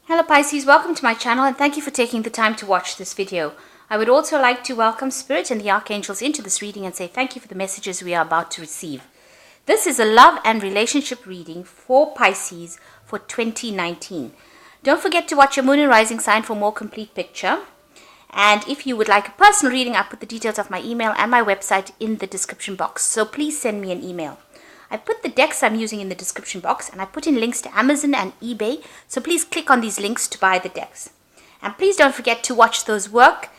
Hello Pisces, welcome to my channel and thank you for taking the time to watch this video. I would also like to welcome Spirit and the Archangels into this reading and say thank you for the messages we are about to receive. This is a love and relationship reading for Pisces for 2019. Don't forget to watch your moon and rising sign for more complete picture. And if you would like a personal reading, I put the details of my email and my website in the description box. So please send me an email. I put the decks I'm using in the description box and I put in links to Amazon and eBay. So please click on these links to buy the decks. And please don't forget to watch those work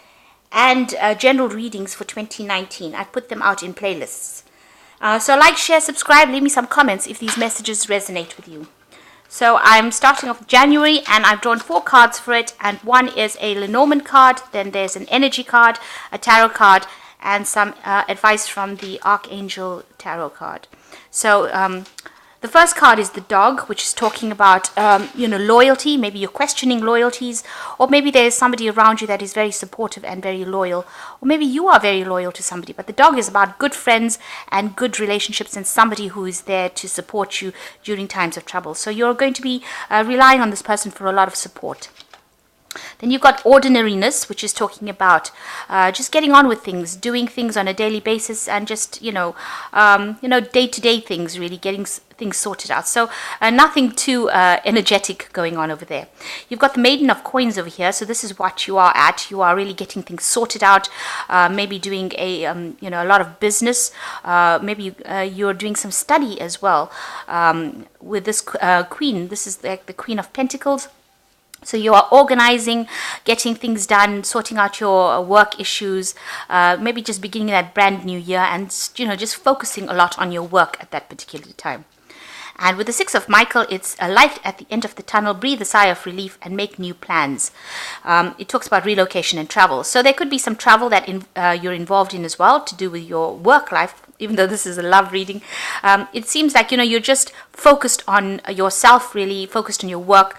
and general readings for 2019. I put them out in playlists. So like, share, subscribe, leave me some comments if these messages resonate with you. So I'm starting off January and I've drawn 4 cards for it. And one is a Lenormand card, then there's an energy card, a tarot card, and some advice from the Archangel tarot card. So the first card is the dog, which is talking about, loyalty. Maybe you're questioning loyalties, or maybe there's somebody around you that is very supportive and very loyal, or maybe you are very loyal to somebody. But the dog is about good friends and good relationships and somebody who is there to support you during times of trouble. So you're going to be relying on this person for a lot of support. Then you've got ordinariness, which is talking about just getting on with things, doing things on a daily basis, and just day-to-day things, really getting things sorted out. So nothing too energetic going on over there. You've got the Maiden of Coins over here. So this is what you are at. You are really getting things sorted out. Maybe doing a lot of business. Maybe you're doing some study as well. With this Queen, this is like the Queen of Pentacles. So you are organizing, getting things done, sorting out your work issues, maybe just beginning that brand new year and, just focusing a lot on your work at that particular time. And with the Six of Michael, it's a light at the end of the tunnel, breathe a sigh of relief and make new plans. It talks about relocation and travel. So there could be some travel that you're involved in as well to do with your work life, even though this is a love reading. It seems like, you're just focused on yourself, really, focused on your work,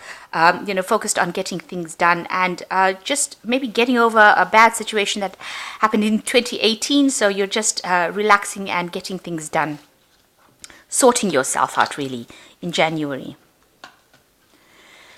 focused on getting things done and just maybe getting over a bad situation that happened in 2018. So you're just relaxing and getting things done. Sorting yourself out, really, in January.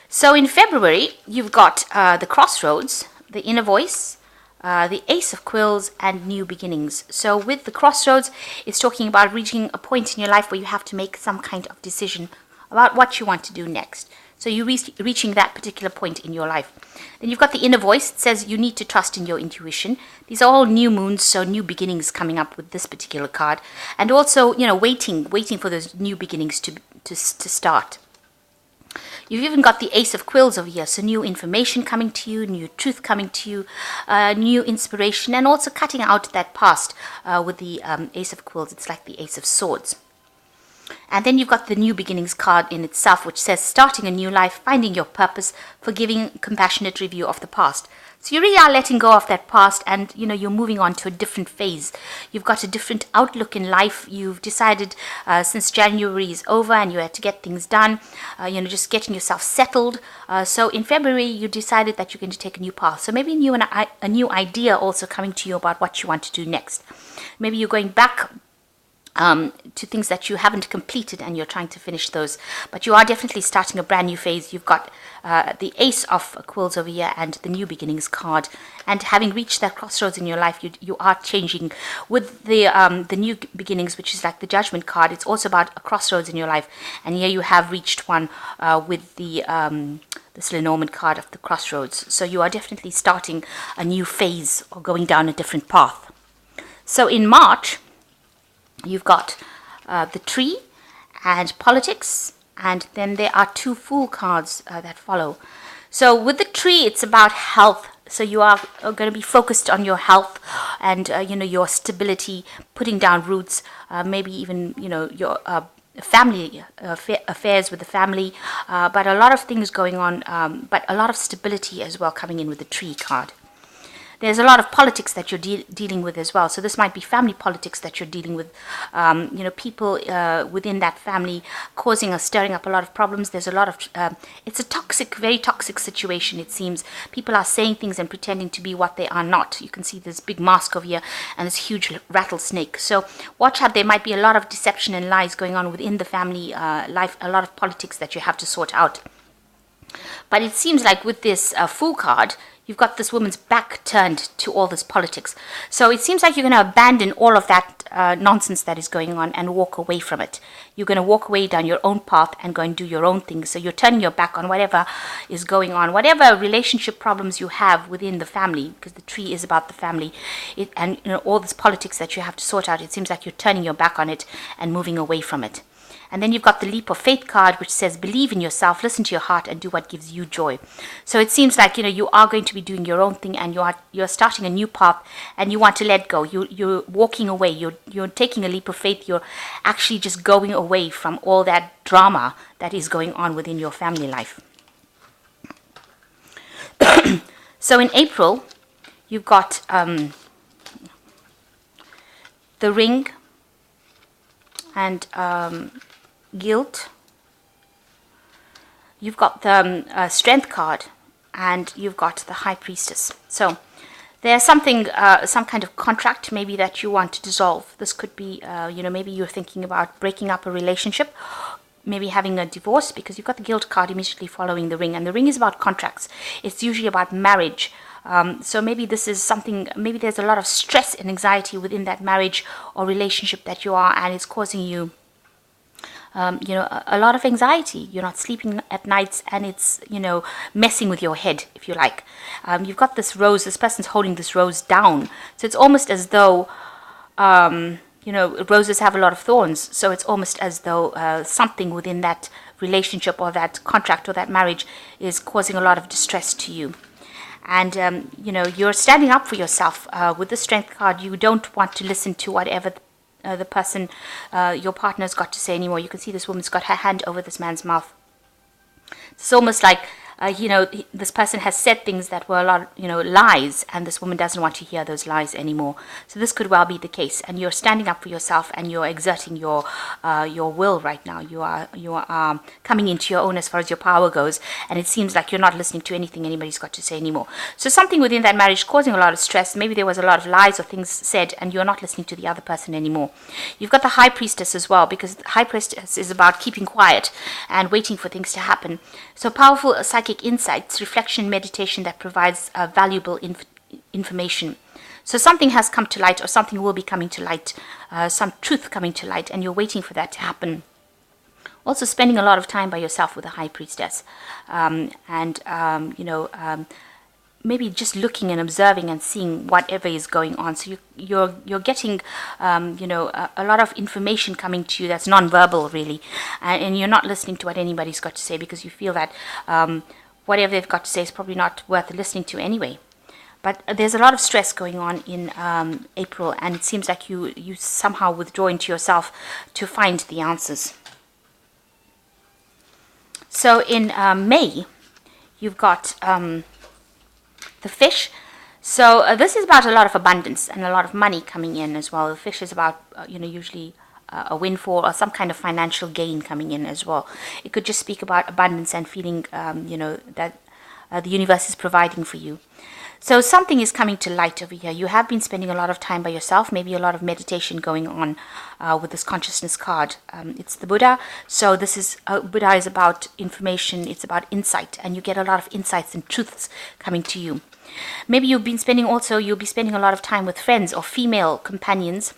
So in February, you've got the Crossroads, the Inner Voice, the Ace of Quills, and New Beginnings. So with the Crossroads, it's talking about reaching a point in your life where you have to make some kind of decision about what you want to do next. So you're reaching that particular point in your life. Then you've got the Inner Voice. It says you need to trust in your intuition. These are all new moons, so new beginnings coming up with this particular card. And also, waiting for those new beginnings to start. You've even got the Ace of Quills over here. So new information coming to you, new truth coming to you, new inspiration, and also cutting out that past with the Ace of Quills. It's like the Ace of Swords. And then you've got the New Beginnings card in itself, which says starting a new life, finding your purpose, forgiving, compassionate review of the past. So you really are letting go of that past and, you're moving on to a different phase. You've got a different outlook in life. You've decided since January is over and you had to get things done, just getting yourself settled. So in February, you decided that you're going to take a new path. So maybe a new idea also coming to you about what you want to do next. Maybe you're going back to things that you haven't completed and you're trying to finish those, but you are definitely starting a brand new phase. You've got the Ace of Quills over here and the New Beginnings card, and having reached that crossroads in your life, you are changing. With the New Beginnings, which is like the Judgment card, it's also about a crossroads in your life, and here you have reached one with the this Lenormand card of the crossroads. So you are definitely starting a new phase or going down a different path. So in March, you've got the Tree and Politics, and then there are 2 Fool cards that follow. So with the Tree, it's about health. So you are going to be focused on your health and, your stability, putting down roots, maybe even, your family affairs with the family, but a lot of things going on, but a lot of stability as well coming in with the Tree card. There's a lot of politics that you're dealing with as well. So this might be family politics that you're dealing with, people within that family causing or stirring up a lot of problems. There's a lot of, it's a toxic, very toxic situation, it seems. People are saying things and pretending to be what they are not. You can see this big mask over here and this huge rattlesnake. So watch out, there might be a lot of deception and lies going on within the family life, a lot of politics that you have to sort out. But it seems like with this Fool card, you've got this woman's back turned to all this politics. So it seems like you're going to abandon all of that nonsense that is going on and walk away from it. You're going to walk away down your own path and go and do your own thing. So you're turning your back on whatever is going on, whatever relationship problems you have within the family, because the tree is about the family, and all this politics that you have to sort out. It seems like you're turning your back on it and moving away from it. And then you've got the Leap of Faith card, which says, believe in yourself, listen to your heart, and do what gives you joy. So it seems like, you are going to be doing your own thing, and you're starting a new path, and you want to let go. You're walking away. You're taking a leap of faith. You're actually just going away from all that drama that is going on within your family life. So in April, you've got the Ring and Guilt. You've got the Strength card, and you've got the High Priestess. So there's something, some kind of contract maybe that you want to dissolve. This could be, maybe you're thinking about breaking up a relationship, maybe having a divorce, because you've got the Guilt card immediately following the Ring, and the Ring is about contracts. It's usually about marriage. So maybe this is something, maybe there's a lot of stress and anxiety within that marriage or relationship that you are, and it's causing you a lot of anxiety. You're not sleeping at nights, and it's, messing with your head, if you like. You've got this rose, this person's holding this rose down. So it's almost as though, roses have a lot of thorns. So it's almost as though something within that relationship or that contract or that marriage is causing a lot of distress to you. And, you're standing up for yourself. With the Strength card, you don't want to listen to whatever the person, your partner's got to say anymore. You can see this woman's got her hand over this man's mouth. It's almost like, this person has said things that were a lot, lies, and this woman doesn't want to hear those lies anymore. So this could well be the case, and you're standing up for yourself, and you're exerting your will right now. You are coming into your own as far as your power goes, and it seems like you're not listening to anything anybody's got to say anymore. So something within that marriage causing a lot of stress. Maybe there was a lot of lies or things said, and you're not listening to the other person anymore. You've got the High Priestess as well, because the High Priestess is about keeping quiet and waiting for things to happen. So powerful psychic insights, reflection, meditation that provides valuable information. So something has come to light, or something will be coming to light, some truth coming to light, and you're waiting for that to happen. Also spending a lot of time by yourself with the High Priestess, maybe just looking and observing and seeing whatever is going on. So you're getting a lot of information coming to you that's non-verbal, really, and you're not listening to what anybody's got to say, because you feel that whatever they've got to say is probably not worth listening to anyway. But there's a lot of stress going on in April, and it seems like you somehow withdraw into yourself to find the answers. So in May, you've got the Fish. So this is about a lot of abundance and a lot of money coming in as well. The Fish is about, usually a windfall or some kind of financial gain coming in as well. It could just speak about abundance and feeling, that the universe is providing for you. So something is coming to light over here. You have been spending a lot of time by yourself, maybe a lot of meditation going on with this consciousness card. It's the Buddha. So this is, Buddha is about information, it's about insight, and you get a lot of insights and truths coming to you. Maybe you'll be spending a lot of time with friends or female companions,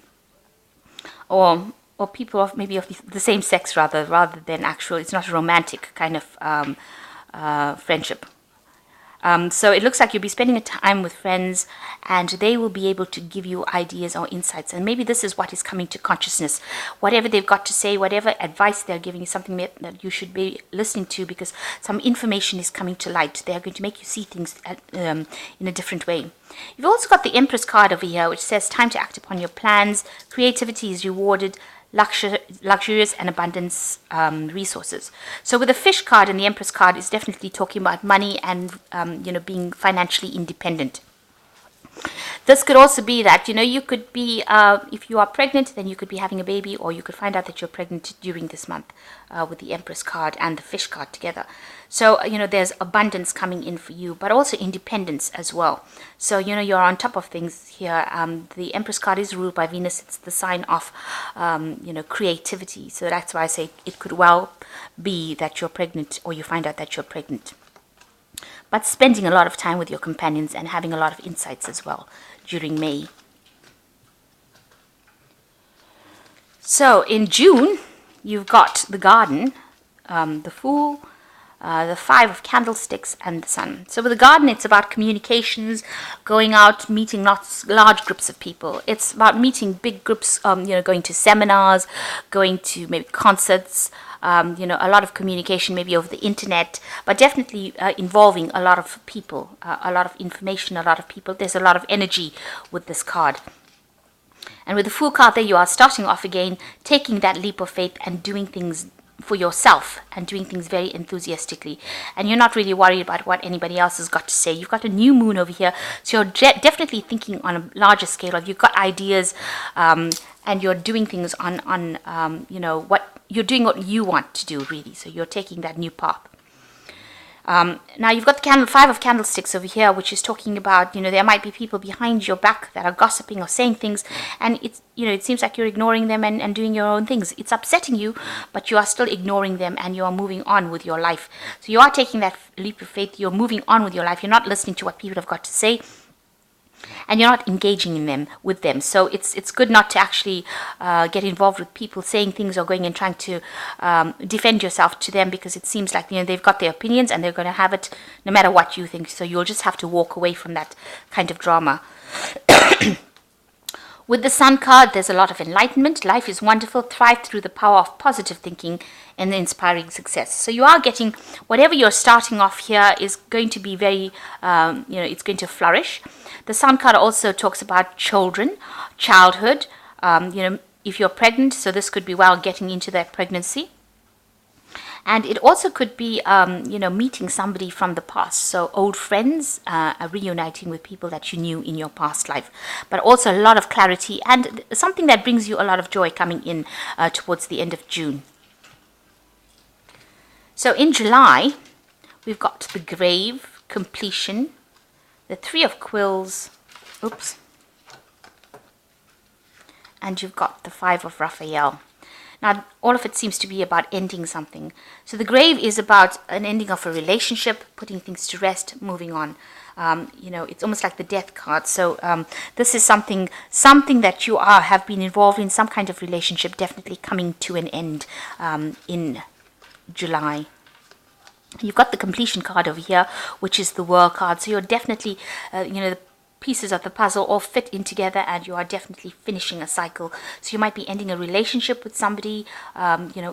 or people of maybe of the same sex rather than actual. It's not a romantic kind of friendship. So it looks like you'll be spending a time with friends, and they will be able to give you ideas or insights. And maybe this is what is coming to consciousness. Whatever they've got to say, whatever advice they're giving you, something that you should be listening to, because some information is coming to light. They are going to make you see things in a different way. You've also got the Empress card over here, which says time to act upon your plans. Creativity is rewarded. Luxurious and abundance resources. So with the Fish card and the Empress card, is definitely talking about money and being financially independent. This could also be that you could be, if you are pregnant, then you could be having a baby, or you could find out that you're pregnant during this month with the Empress card and the Fish card together. So there's abundance coming in for you, but also independence as well. So you're on top of things here. The Empress card is ruled by Venus. It's the sign of creativity. So that's why I say it could well be that you're pregnant, or you find out that you're pregnant. but spending a lot of time with your companions and having a lot of insights as well during May. So in June, you've got the Garden, the Fool, the Five of Candlesticks, and the Sun. So with the Garden, it's about communications, going out, meeting large groups of people. It's about meeting big groups, going to seminars, going to maybe concerts, a lot of communication maybe over the internet, but definitely involving a lot of people, a lot of information, a lot of people. There's a lot of energy with this card. And with the Fool card there, you are starting off again, taking that leap of faith and doing things for yourself and doing things very enthusiastically. And you're not really worried about what anybody else has got to say. You've got a new moon over here, so you're definitely thinking on a larger scale. You've got ideas, and you're doing things on what you're doing, what you want to do, really. So you're taking that new path. Now you've got the Five of Candlesticks over here, which is talking about, there might be people behind your back that are gossiping or saying things, and it seems like you're ignoring them and doing your own things. It's upsetting you, but you are still ignoring them and you are moving on with your life. So you are taking that leap of faith. You're moving on with your life. You're not listening to what people have got to say, and you're not engaging with them. So it's good not to actually get involved with people saying things or going and trying to defend yourself to them, because it seems like they've got their opinions and they're going to have it no matter what you think. So you'll just have to walk away from that kind of drama. With the Sun card, there's a lot of enlightenment. Life is wonderful. Thrive through the power of positive thinking and inspiring success. So you are getting whatever you're starting off here is going to be very, it's going to flourish. The Sun card also talks about children, childhood, if you're pregnant, so this could be while getting into that pregnancy. And it also could be, meeting somebody from the past. So old friends, reuniting with people that you knew in your past life. But also a lot of clarity and something that brings you a lot of joy coming in towards the end of June. So in July, we've got the Grave, completion, the Three of Quills, and you've got the Five of Raphael. Now, all of it seems to be about ending something. So the Grave is about an ending of a relationship, putting things to rest, moving on. It's almost like the Death card. So this is something that you have been involved in, some kind of relationship, definitely coming to an end in July. You've got the completion card over here, which is the World card. So you're definitely, the pieces of the puzzle all fit in together and you are definitely finishing a cycle. So you might be ending a relationship with somebody,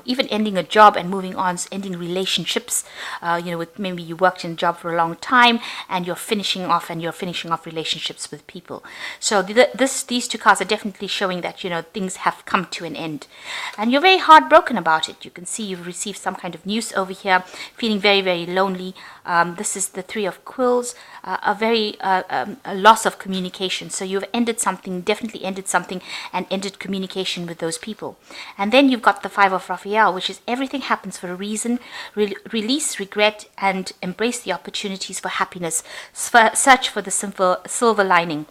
even ending a job and moving on, ending relationships, with maybe you worked in a job for a long time and you're finishing off relationships with people. So these two cards are definitely showing that, things have come to an end. And you're very heartbroken about it. You can see you've received some kind of news over here, feeling very, very lonely. This is the Three of Quills, a loss of communication. So you've definitely ended something and ended communication with those people. And then you've got the Five of Raphael, which is everything happens for a reason. Release regret and embrace the opportunities for happiness. Search for the silver lining.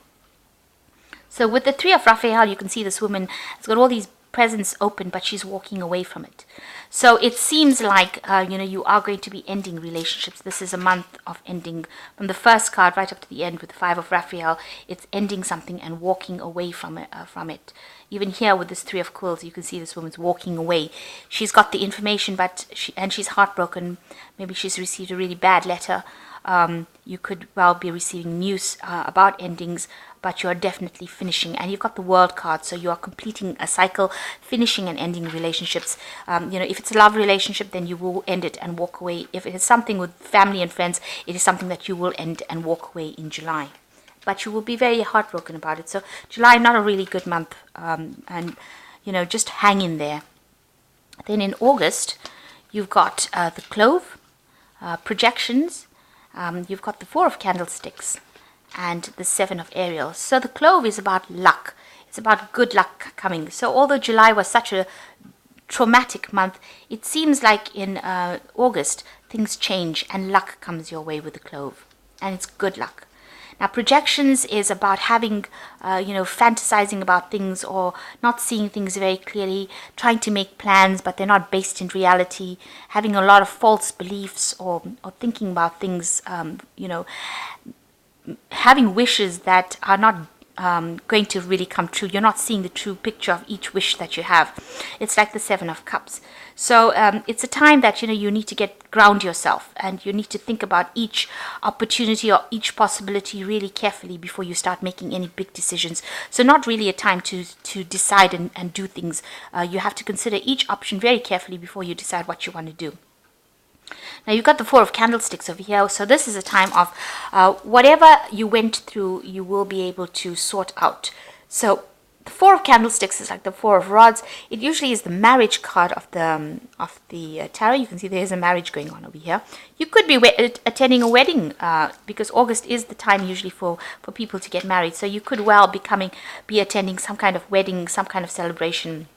So with the Three of Raphael, you can see this woman has got all these presents open, but she's walking away from it. So it seems like, you are going to be ending relationships. This is a month of ending from the first card right up to the end with the Five of Raphael. It's ending something and walking away from it. Even here with this Three of Quills, you can see this woman's walking away. She's got the information, but she's heartbroken. Maybe she's received a really bad letter. You could well be receiving news about endings, but you're definitely finishing. And you've got the World card, so you are completing a cycle, finishing and ending relationships. If it's a love relationship, then you will end it and walk away. If it is something with family and friends, it is something that you will end and walk away in July. But you will be very heartbroken about it. So July, not a really good month, and just hang in there. Then in August, you've got the Clove, projections. You've got the Four of Candlesticks and the Seven of Ariels. So the Clove is about luck. It's about good luck coming. So although July was such a traumatic month, it seems like in August things change and luck comes your way with the Clove. And it's good luck. Now, projections is about having, fantasizing about things or not seeing things very clearly, trying to make plans, but they're not based in reality, having a lot of false beliefs or thinking about things, having wishes that are not going to really come true. You're not seeing the true picture of each wish that you have. It's like the Seven of Cups. So it's a time that you need to ground yourself, and you need to think about each opportunity or each possibility really carefully before you start making any big decisions. So not really a time to decide and do things. You have to consider each option very carefully before you decide what you want to do. Now you've got the Four of Candlesticks over here. So this is a time of whatever you went through, you will be able to sort out. So the Four of Candlesticks is like the Four of Rods. It usually is the marriage card of the tarot. You can see there's a marriage going on over here. You could be attending a wedding because August is the time usually for people to get married. So you could well be attending some kind of wedding, some kind of celebration,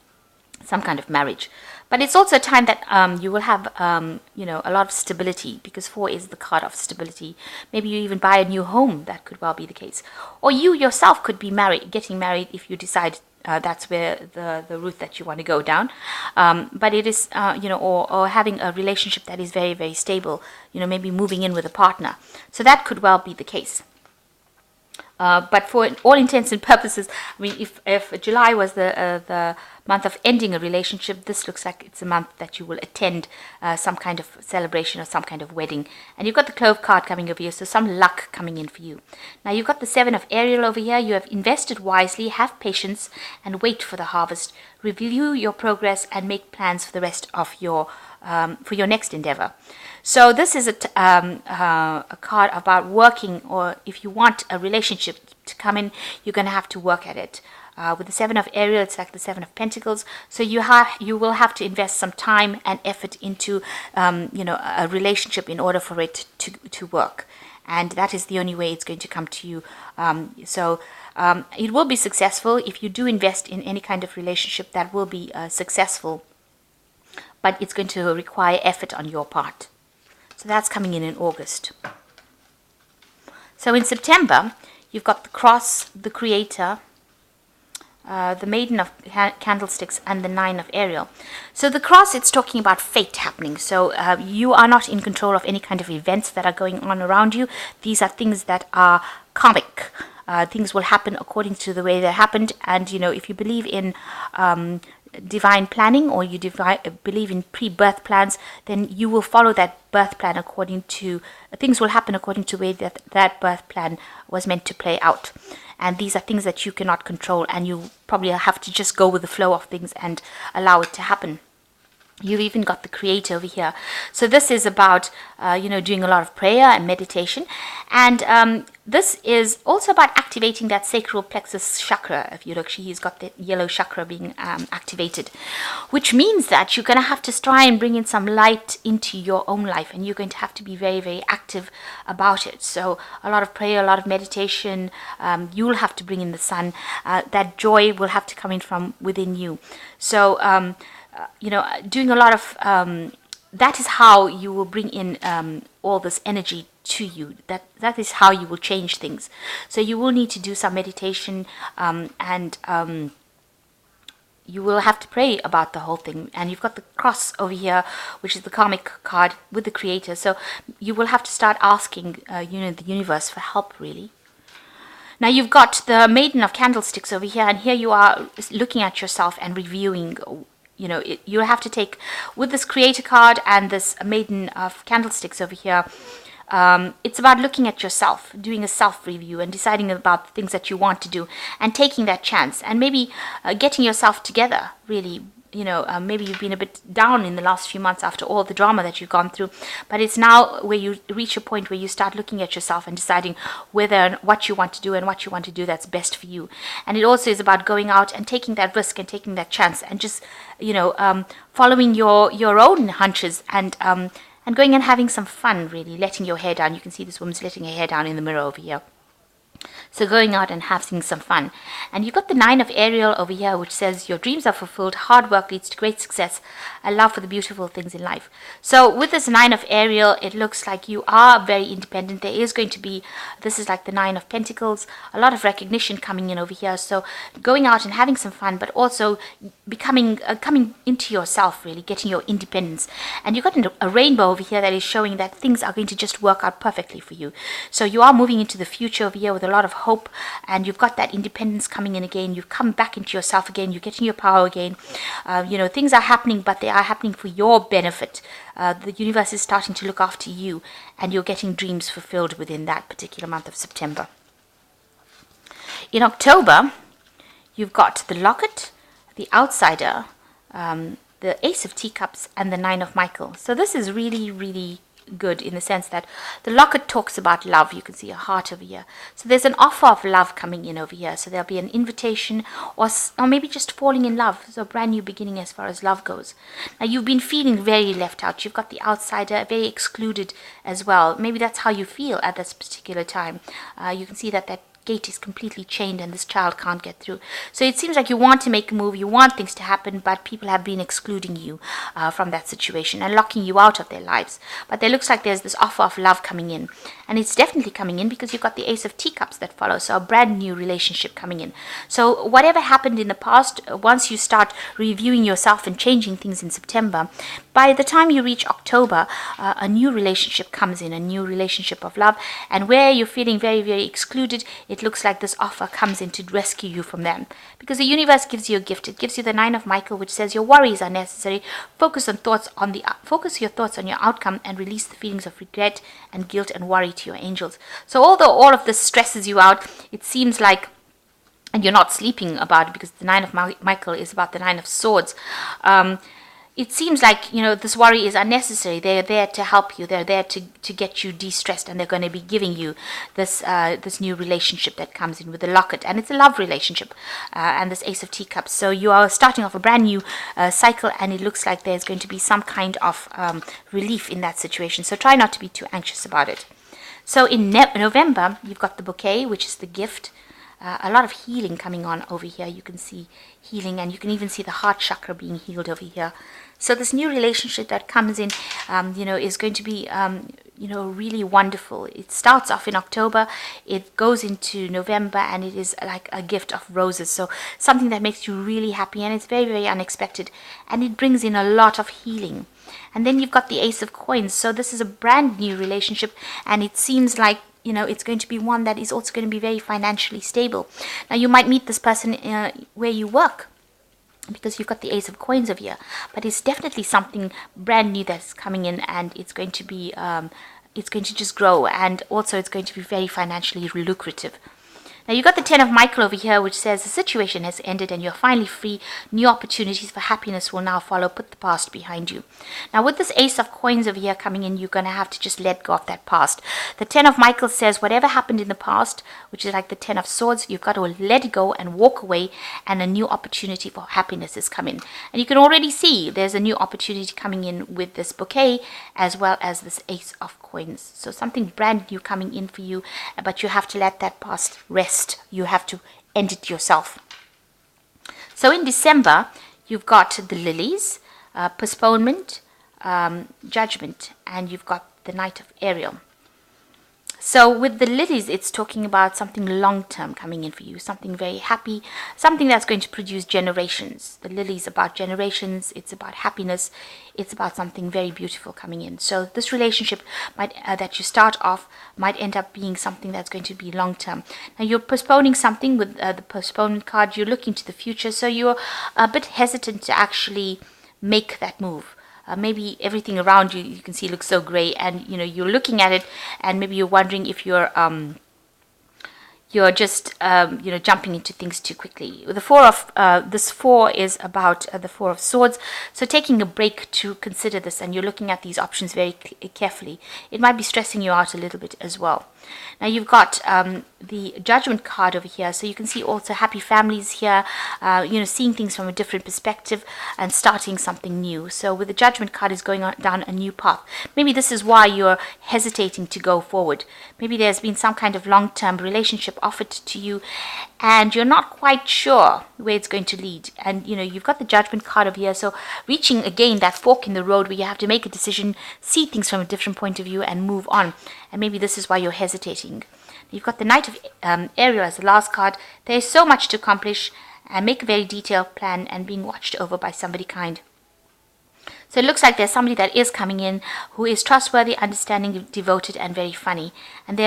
some kind of marriage. But it's also a time that you will have, a lot of stability, because 4 is the card of stability. Maybe you even buy a new home. That could well be the case. Or you yourself could be getting married if you decide that's where the route that you want to go down. But it is, or having a relationship that is very, very stable, maybe moving in with a partner. So that could well be the case. But for all intents and purposes, I mean, if July was the month of ending a relationship, this looks like it's a month that you will attend some kind of celebration or some kind of wedding. And you've got the Clove card coming over here, so some luck coming in for you. Now you've got the Seven of Ariel over here. You have invested wisely, have patience, and wait for the harvest. Review your progress and make plans for the rest of your next endeavor. So this is a card about working, or if you want a relationship to come in, you're going to have to work at it. With the Seven of Ariel, it's like the Seven of Pentacles. So you will have to invest some time and effort into a relationship in order for it to work. And that is the only way it's going to come to you. It will be successful if you do invest in any kind of relationship. That will be successful, but it's going to require effort on your part. So that's coming in August. So in September, you've got the Cross, the Creator, the Maiden of Candlesticks, and the Nine of Ariel. So the Cross, it's talking about fate happening. So you are not in control of any kind of events that are going on around you. These are things that are karmic. Things will happen according to the way they happened. And, if you believe in divine planning, or you believe in pre-birth plans, then you will follow that birth plan things will happen according to the way that birth plan was meant to play out. And these are things that you cannot control, and you probably have to just go with the flow of things and allow it to happen. You've even got the Creator over here. So this is about, doing a lot of prayer and meditation. And this is also about activating that sacral plexus chakra. If you look, he's got the yellow chakra being activated, which means that you're going to have to try and bring in some light into your own life. And you're going to have to be very, very active about it. So a lot of prayer, a lot of meditation. You'll have to bring in the sun. That joy will have to come in from within you. So, doing a lot of, that is how you will bring in all this energy to you. That is how you will change things. So you will need to do some meditation, and you will have to pray about the whole thing. And you've got the Cross over here, which is the karmic card with the Creator. So you will have to start asking, the universe for help, really. Now you've got the Maiden of Candlesticks over here, and here you are looking at yourself and reviewing. You'll have to take, with this Creator card and this Maiden of Candlesticks over here, it's about looking at yourself, doing a self-review and deciding about the things that you want to do and taking that chance, and maybe getting yourself together, really. Maybe you've been a bit down in the last few months after all the drama that you've gone through, but it's now where you reach a point where you start looking at yourself and deciding what you want to do and what you want to do that's best for you. And it also is about going out and taking that risk and taking that chance and just, following your own hunches and going and having some fun, really, letting your hair down. You can see this woman's letting her hair down in the mirror over here. So going out and having some fun. And you've got the 9 of Ariel over here, which says your dreams are fulfilled, hard work leads to great success, a love for the beautiful things in life. So with this 9 of Ariel, it looks like you are very independent. There is going to be, this is like the 9 of Pentacles, a lot of recognition coming in over here. So going out and having some fun, but also becoming, coming into yourself, really, getting your independence. And you've got a rainbow over here that is showing that things are going to just work out perfectly for you. So you are moving into the future over here with a lot of hope, and you've got that independence coming in again. You've come back into yourself again. You're getting your power again. Things are happening, but they are happening for your benefit. The universe is starting to look after you, and you're getting dreams fulfilled within that particular month of September. In October, you've got the Locket, the Outsider, the Ace of Teacups, and the 9 of Michael. So this is really, really good in the sense that the Locket talks about love. You can see a heart over here. So there's an offer of love coming in over here. So there'll be an invitation, or maybe just falling in love. So a brand new beginning as far as love goes. Now you've been feeling very left out. You've got the outsider, very excluded as well. Maybe that's how you feel at this particular time. You can see that gate is completely chained and this child can't get through. So it seems like you want to make a move, you want things to happen, but people have been excluding you from that situation and locking you out of their lives. But there looks like there's this offer of love coming in, and it's definitely coming in because you've got the Ace of Teacups that follows. So a brand new relationship coming in. So whatever happened in the past, once you start reviewing yourself and changing things in September, by the time you reach October, a new relationship comes in, a new relationship of love, and where you're feeling very, very excluded, it looks like this offer comes in to rescue you from them. Because the universe gives you a gift. It gives you the 9 of Michael, which says your worries are necessary. Focus your thoughts on your outcome and release the feelings of regret and guilt and worry to your angels. So although all of this stresses you out, it seems like, and you're not sleeping about it because the 9 of Michael is about the 9 of Swords, it seems like, this worry is unnecessary. They're there to help you. They're there to get you de-stressed, and they're going to be giving you this new relationship that comes in with the Locket. And it's a love relationship, and this Ace of Teacups. So you are starting off a brand new cycle, and it looks like there's going to be some kind of relief in that situation. So try not to be too anxious about it. So in November, you've got the Bouquet, which is the gift. A lot of healing coming on over here. You can see healing, and you can even see the heart chakra being healed over here. So this new relationship that comes in, is going to be, really wonderful. It starts off in October, it goes into November, and it is like a gift of roses. So something that makes you really happy, and it's very, very unexpected, and it brings in a lot of healing. And then you've got the Ace of Coins. So this is a brand new relationship, and it seems like it's going to be one that is also going to be very financially stable. Now, you might meet this person where you work, because you've got the Ace of Coins over here. But it's definitely something brand new that's coming in, and it's going to be, it's going to just grow, and also it's going to be very financially lucrative. Now you've got the 10 of Michael over here, which says the situation has ended and you're finally free. New opportunities for happiness will now follow. Put the past behind you. Now with this Ace of Coins over here coming in, you're going to have to just let go of that past. The 10 of Michael says whatever happened in the past, which is like the 10 of Swords, you've got to let it go and walk away, and a new opportunity for happiness is coming. And you can already see there's a new opportunity coming in with this Bouquet as well as this Ace of Coins. So something brand new coming in for you, but you have to let that past rest. You have to end it yourself. So in December, you've got the Lilies, postponement, judgment, and you've got the Knight of Ariel. So with the Lilies, it's talking about something long-term coming in for you, something very happy, something that's going to produce generations. The Lilies about generations, it's about happiness, it's about something very beautiful coming in. So this relationship might that you start off might end up being something that's going to be long-term. Now you're postponing something with the postponement card. You're looking to the future, so you're a bit hesitant to actually make that move. Maybe everything around you can see looks so gray, and you're looking at it, and maybe you're wondering if you're just jumping into things too quickly. The four of this 4 is about the 4 of Swords. So taking a break to consider this, and you're looking at these options very carefully. It might be stressing you out a little bit as well. Now you've got the Judgment card over here, so you can see also happy families here, seeing things from a different perspective and starting something new. So with the Judgment card is going down a new path. Maybe this is why you're hesitating to go forward. Maybe there's been some kind of long-term relationship offered to you, and you're not quite sure where it's going to lead. And you've got the Judgment card over here, so reaching again that fork in the road where you have to make a decision, see things from a different point of view, and move on. And maybe this is why you're hesitating. You've got the Knight of Ariel as the last card. There's so much to accomplish, and make a very detailed plan, and being watched over by somebody kind. So it looks like there's somebody that is coming in who is trustworthy, understanding, devoted, and very funny. And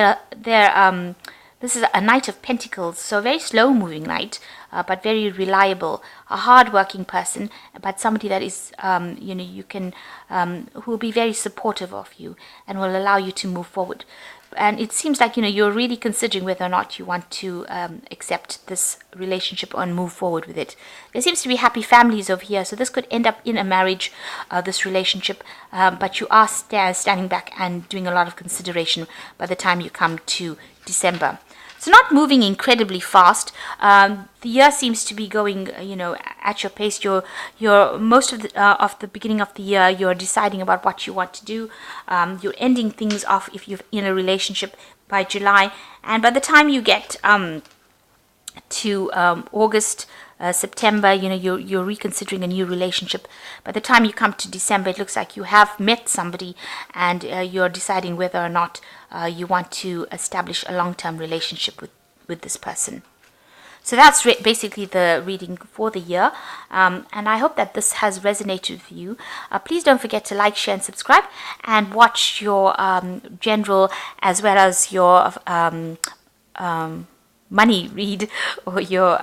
this is a Knight of Pentacles, so a very slow-moving knight, but very reliable, a hard-working person, but somebody that is, who will be very supportive of you and will allow you to move forward. And it seems like, you're really considering whether or not you want to accept this relationship and move forward with it. There seems to be happy families over here, so this could end up in a marriage, this relationship, but you are standing back and doing a lot of consideration by the time you come to December. So not moving incredibly fast. The year seems to be going, at your pace. You're most of the beginning of the year, you're deciding about what you want to do. You're ending things off if you're in a relationship by July, and by the time you get to August, September, you're reconsidering a new relationship. By the time you come to December, it looks like you have met somebody, and you're deciding whether or not you want to establish a long-term relationship with this person. So that's basically the reading for the year, and I hope that this has resonated with you. Please don't forget to like, share, and subscribe, and watch your general as well as your money read, or your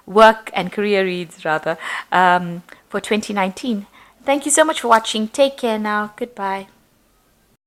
work and career reads rather, for 2019. Thank you so much for watching. Take care now. Goodbye.